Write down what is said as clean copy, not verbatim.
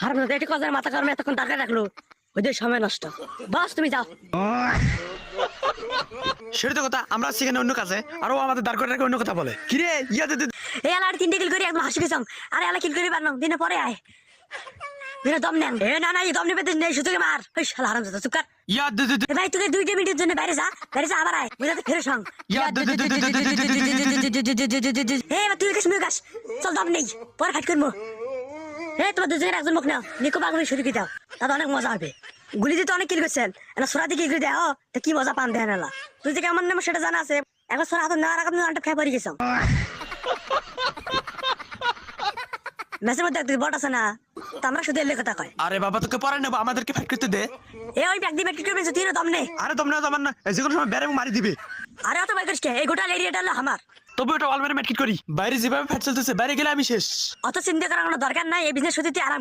হারাম দাদা এটি কাজের মাথা গরম এতক্ষণ টাকা রাখলো ওদের সময় নষ্ট। বাস তুমি যাও। সেটা তো কথা, আমরা সেখানে অন্য কাজে আর ও আমাদের দাঁড় করে রেখে অন্য কথা বলে। কিরে ইয়া দে এই আলা আর 3টে কিল করে একদম হাসি গেছাম। আরে আলা কিল করে পারনো দিনে পরে আয় দিনে দম নেন। এ না না এই দম নেবে নেই সুযোগে মার। ওই শালা হারাম দাদা চুপ কর। ইয়া দে এ ভাই তুই 2 মিনিটের জন্য বাইরে যা আবার আয় বুঝাতে ফেরে সঙ্গ। ইয়া দে এ তুই কাশ চল দম নেই পরে ফাইট করবো। তোমার দুজনের একজন মুখ নাও নিকো বাগমি শুরু করে দাও তাতে অনেক মজা হবে। গুলি দিতে অনেক কিল করছেন না সোরা দিয়ে কিল করে দেও তা কি মজা পান দেয় না। তুই যে কেমন নাম সেটা জানা আছে এখন সোরা হাতে নেওয়ার আগে আনটা খেয়ে পড়ে গেছাম। ম্যাচের মধ্যে একদিন বট আছে না তা আমরা শুধু এলে কথা কয়। আরে বাবা তোকে পরে নেবো, আমাদেরকে ফাইট করতে দে। এ ওই ব্যাগ দিয়ে ব্যাগ করবে তুই দম নেই। আরে তোমরা তো আমার না যে কোনো সময় বেড়ে মারি দিবে। আরে অত ভাই করিস কে এই গোটা এরিয়াটা হলো আমার। তবে ওটা অল মেরে মেটকিট করি, বাইরে যেভাবে ফাইট চলতেছে বাইরে গেলে আমি শেষ। অত চিন্তা করার কোনো দরকার নাই এই বিজনেস শুধু তুই আরাম কর।